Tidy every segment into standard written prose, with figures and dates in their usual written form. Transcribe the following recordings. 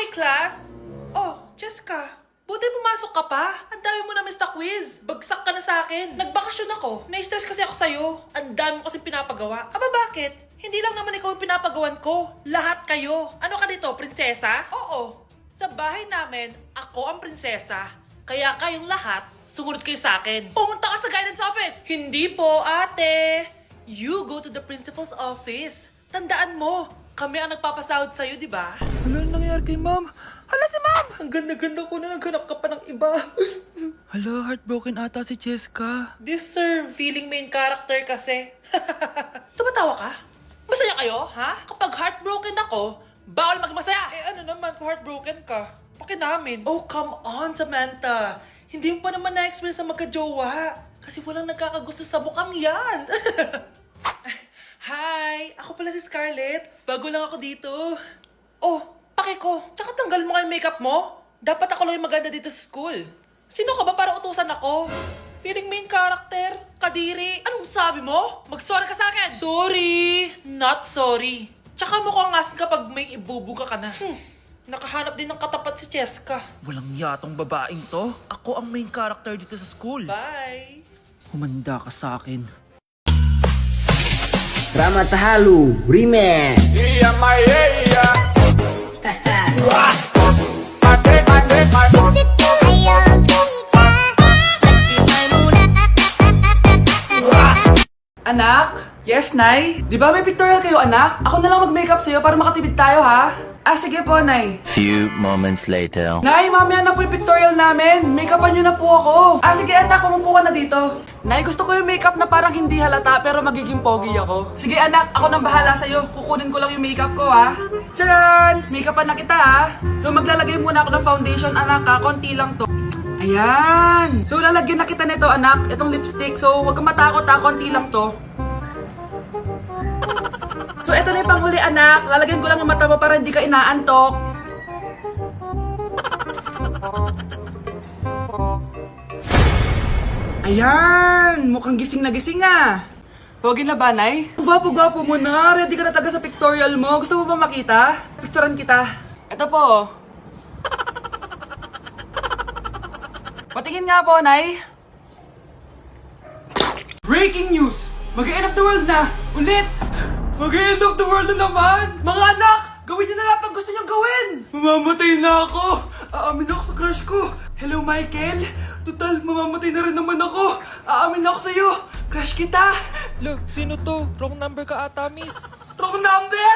Hi, class! Oh, Jessica, buti pumasok ka pa. Ang dami mo na miss na quiz. Bagsak ka na sa akin. Nagbakasyon ako. Na-stress kasi ako sa'yo. Ang dami mo kasi pinapagawa. Aba, bakit? Hindi lang naman ikaw ang pinapagawan ko. Lahat kayo. Ano ka dito, prinsesa? Oo. Sa bahay namin, ako ang prinsesa. Kaya kayong lahat, sumunod kayo sa akin. Pumunta ka sa guidance office! Hindi po, ate. You go to the principal's office. Tandaan mo, kami ang nagpapasahod sa'yo, di ba? Ano nangyari kay ma'am? Hala si ma'am! Ang ganda-ganda ko na naghanap ka pa ng iba. Hala, heartbroken ata si Cheska. This sir, feeling main character kasi. Tumatawa ka? Masaya kayo, ha? Kapag heartbroken ako, bawal maging masaya. Eh ano naman kung heartbroken ka? Paki namin. Oh, come on, Samantha. Hindi mo pa naman na-experience sa magka-jowa. Kasi walang nagkakagusto sa mukhang yan. Hi! Ako pala si Scarlett. Bago lang ako dito. Oh, paki ko. Tsaka tanggal mo nga yung makeup mo. Dapat ako lang yung maganda dito sa school. Sino ka ba para utusan ako? Feeling main character? Kadiri? Anong sabi mo? Mag-sorry ka sa akin! Sorry! Not sorry. Tsaka mukhang asin kapag may ibubuga ka na. Nakahanap din ng katapat si Cheska. Walang yatong babaeng to. Ako ang main character dito sa school. Bye! Humanda ka sa akin. Rama Tahalu Remix. Iya Maya. Anak? Yes, Nay? Di ba may pictorial kayo, anak? Ako na lang mag-makeup sa'yo para makatipid tayo, ha? Ah, sige po, Nay. Few moments later. Nay, mamaya na po yung pictorial namin. Make-upan nyo na po ako. Ah, sige, anak, umupo ka na dito. Nay, gusto ko yung makeup na parang hindi halata pero magiging pogi ako. Sige, anak, ako nang bahala sa'yo. Kukunin ko lang yung makeup ko, ha? Tcharan! Make-upan na kita, ha? So, maglalagay muna ako ng foundation, anak, ha? Konti lang to. Ayan! So, lalagyan na kita nito, anak. Itong lipstick. So, huwag kang matakot, ha? Konti lang to. So, eto na yung panghuli, anak. Lalagyan ko lang yung mata mo para hindi ka inaantok. Ayan! Mukhang gising na gising, ah. Pogi na ba, Nay? Gwapo-gwapo mo na. Ready ka na taga sa pictorial mo. Gusto mo ba makita? Picturean kita. Eto po. Patingin nga po, Nay. Breaking news! Mag-end of the world na! Ulit! Mag-end of the world na naman! Mga anak! Gawin niyo na lahat ng gusto niyong gawin! Mamamatay na ako! Aamin ako sa crush ko! Hello, Michael! Total, mamamatay na rin naman ako! Aamin ako sa'yo! Crush kita! Look, sino to? Wrong number ka ata, miss. Wrong number!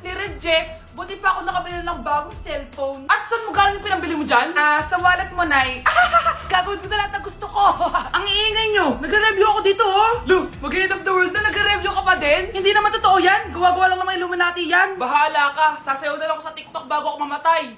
Ni-reject! Buti pa ako nakabili ng bagong cellphone. At saan mo galing yung pinambili mo dyan? Sa wallet mo, Nay. Gagawin ko na lahat ng gusto ko. Ang iingay nyo! Nagre-review ako dito, oh! Lu, mag-end of the world na nagre-review ka pa din? Hindi naman totoo yan! Gawa-gawa lang naman Illuminati yan! Bahala ka! Sasayaw na lang ako sa TikTok bago ako mamatay!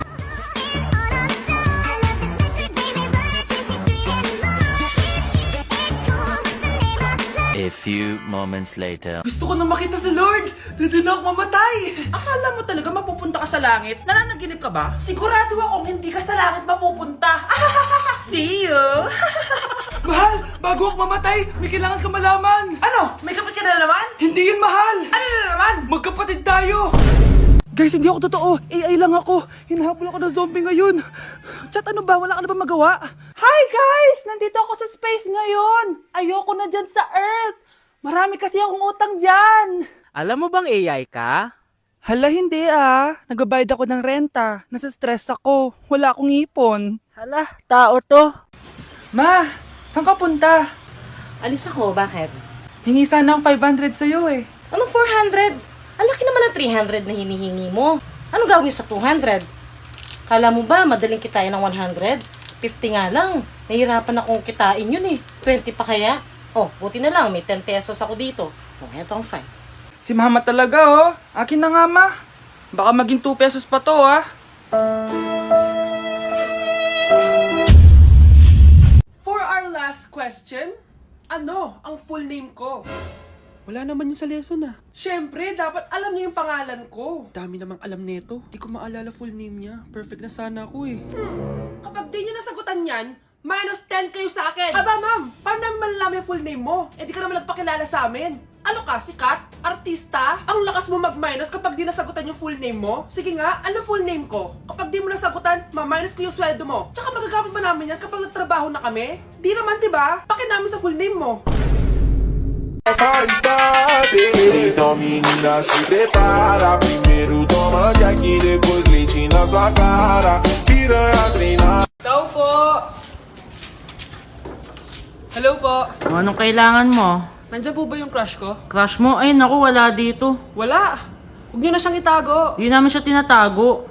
A few moments later. Gusto ko na makita si Lord! Ready na ako mamatay! Akala mo talaga mapupunta ka sa langit? Nananaginip ka ba? Sigurado akong hindi ka sa langit mapupunta! See you! Mahal! Bago ako mamatay, may kailangan ka malaman! Ano? May kapatid ka na naman? Hindi yun, mahal! Ano na naman? Magkapatid tayo! Guys, hindi ako totoo. AI lang ako. Hinahabol ako ng zombie ngayon. Chat, ano ba? Wala ka na ba magawa? Hi guys! Nandito ako sa space ngayon. Ayoko na dyan sa Earth. Marami kasi akong utang dyan. Alam mo bang AI ka? Hala, hindi ah. Nagbabayad ako ng renta. Nasa stress ako. Wala akong ipon. Hala, tao to. Ma, saan ka punta? Alis ako, bakit? Hingi sana ang 500 sa'yo eh. Anong 400? Ang laki naman ng 300 na hinihingi mo. Ano gawin sa 200? Kala mo ba madaling kitain ng 100? 50 nga lang. Nahihirapan akong kitain yun eh. 20 pa kaya? Oh, buti na lang. May 10 pesos ako dito. Oh, eto ang 5. Si mama talaga oh. Akin na nga ma. Baka maging 2 pesos pa to ah. For our last question, ano ang full name ko? Wala naman yun sa lesson ah. Siyempre, dapat alam niyo yung pangalan ko. Dami namang alam nito. Di ko maalala full name niya. Perfect na sana ako eh. Kapag di niyo nasagutan yan, minus 10 kayo sa akin. Aba ma'am, paano naman malalaman yung full name mo? Eh di ka naman nagpakilala sa amin. Ano ka, sikat? Artista? Ang lakas mo mag-minus kapag di nasagutan yung full name mo? Sige nga, ano full name ko? Kapag di mo nasagutan, ma-minus ko yung sweldo mo. Tsaka magagamit ba namin yan kapag nagtrabaho na kami? Di naman, diba? Pakin namin sa full name mo. Então menina se prepara. Primeiro toma Jack, depois leite na sua cara. Piranha treinar. Tao po! Hello po! Anong kailangan mo? Nandyan po ba yung crush ko? Crush mo? Ay naku, wala dito. Wala! Huwag niyo na siyang itago! Hindi namin siya tinatago.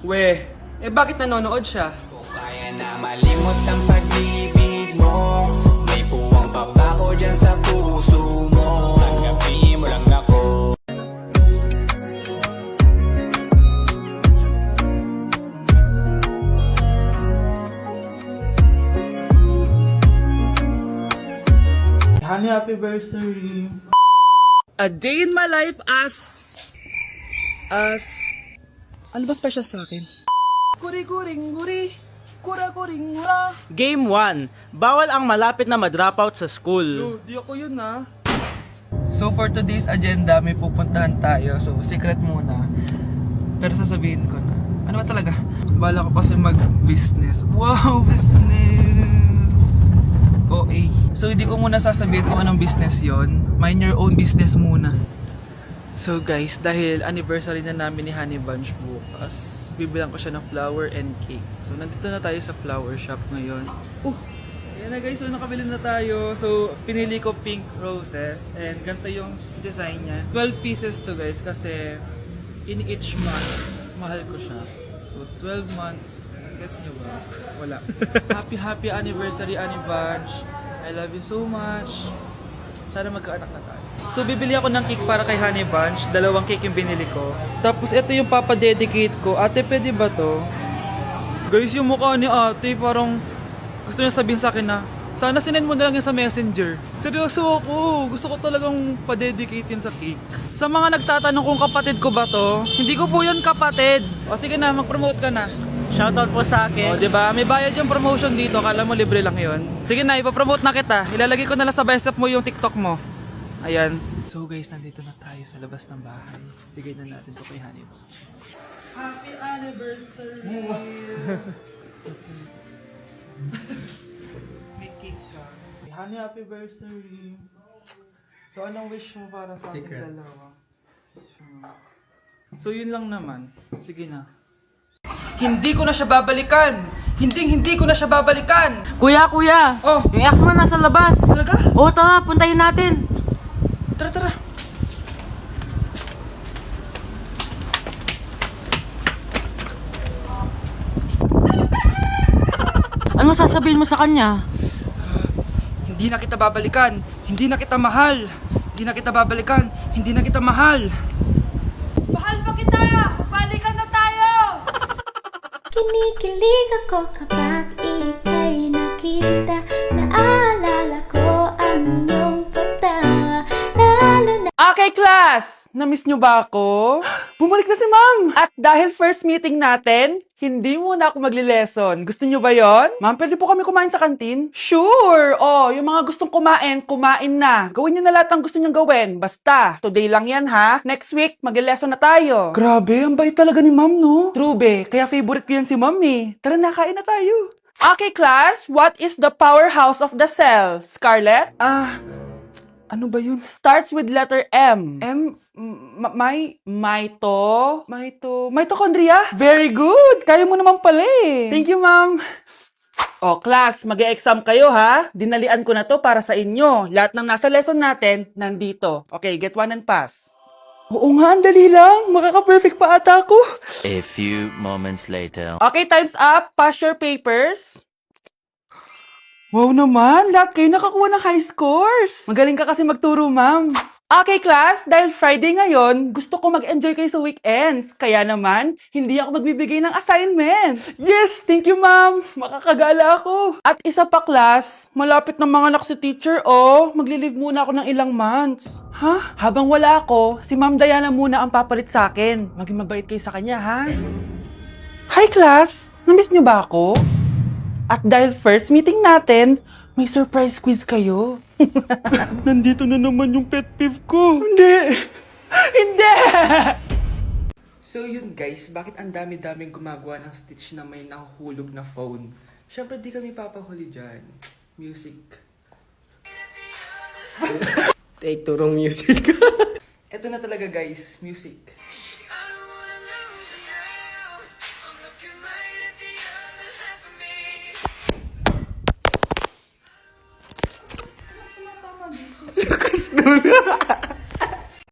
We, bakit nanonood siya? Kaya na malimot ang pag-ibig mo. May puwang papako dyan sa puso mo. Tanggapin mo lang ako. Honey, happy anniversary. A day in my life as... Ano ba special sa akin? Guri-guring-guri, kura-guring-gura. Game 1. Bawal ang malapit na ma-dropout sa school. Di ako yun ah. So for today's agenda, may pupuntahan tayo. So secret muna. Pero sasabihin ko na. Ano ba talaga? Bala ko kasi mag-business. Wow, business! OA. So hindi ko muna sasabihin kung anong business yon. Mind your own business muna. So guys, dahil anniversary na namin ni Honey Bunch bukas, bibilang ko siya ng flower and cake. So nandito na tayo sa flower shop ngayon. Ayan na guys, so nakabili na tayo. So pinili ko pink roses and ganito yung design niya. 12 pieces to guys kasi in each month, mahal ko siya. So 12 months, gets niyo ba? Wala. Happy anniversary Honey Bunch. I love you so much. Sana magkaanak na tayo. So bibili ako ng cake para kay Honey Bunch. 2 cake yung binili ko. Tapos ito yung papadedicate ko. Ate, pwede ba to? Guys, yung mukha ni ate parang gusto niya sabihin sa akin na sana sinend mo na lang yan sa messenger. Seryoso ako. Gusto ko talagang pa-dedicate yun sa cake. Sa mga nagtatanong kung kapatid ko ba to, hindi ko po yun kapatid. O sige na, mag-promote ka na. Shoutout po sa akin. O diba, may bayad yung promotion dito. Kala mo libre lang yun. Sige na, ipapromote na kita. Ilalagay ko na lang sa bicep mo yung TikTok mo. Ayan. So guys, nandito na tayo sa labas ng bahay. Bigay na natin to kay Honey Bunch. Happy anniversary! May cake ka. Honey, happy anniversary! So anong wish mo para sa ating dalawa? So yun lang naman. Sige na. Hindi ko na siya babalikan! Hindi ko na siya babalikan! Kuya! Oh. Yung ex mo nasa labas! Talaga? Oo, tara, puntayin natin! Tara! Ano sasabihin mo sa kanya? Hindi na kita babalikan! Hindi na kita mahal! Hindi na kita babalikan! Hindi na kita mahal! Mahal pa kita! Balikan na tayo! Kinikilig ako kapag ika'y nakita. Naalala ko ang iyong pagtawa. Lalo na Okay, class! Na-miss nyo ba ako? Bumalik na si ma'am! At dahil first meeting natin, hindi muna ako magli-lesson. Gusto nyo ba yon? Ma'am, pwede po kami kumain sa kantin? Sure! Oh, yung mga gustong kumain na. Gawin nyo na lahat ng gusto nyong gawin. Basta, today lang yan ha. Next week, magli-lesson na tayo. Grabe, ang bait talaga ni ma'am, no? True, be. Kaya favorite ko yan si ma'am eh. Tara na, kain na tayo. Okay, class. What is the powerhouse of the cell? Scarlett? Ano ba yun? Starts with letter M. Mitochondria? Very good! Kaya mo naman pala eh. Thank you, ma'am. O, class, mag-e-exam kayo ha. Dinalian ko na to para sa inyo. Lahat ng nasa lesson natin, nandito. Okay, get 1 and pass. Oo nga, ang dali lang. Makaka-perfect pa ata ako. A few moments later. Okay, time's up. Pass your papers. Wow naman, lahat kayo nakakuha ng high scores. Magaling ka kasi magturo, ma'am. Okay, class, dahil Friday ngayon, gusto ko mag-enjoy kayo sa weekends. Kaya naman, hindi ako magbibigay ng assignment. Yes, thank you, ma'am. Makakagala ako. At isa pa, class, malapit na mga anak si teacher, oh. Magli-leave muna ako ng ilang months. Ha? Habang wala ako, si Ma'am Diana muna ang papalit sa akin. Maging mabait kayo sa kanya, ha? Hi, class. Namiss niyo ba ako? At dahil first meeting natin, may surprise quiz kayo. Nandito na naman yung pet peeve ko. Hindi! Hindi! So yun guys, bakit ang dami-daming gumagawa ng stitch na may nahuhulog na phone? Syempre di kami papahuli dyan. Music. Take turong music. Eto na talaga guys, music. Lakas nun.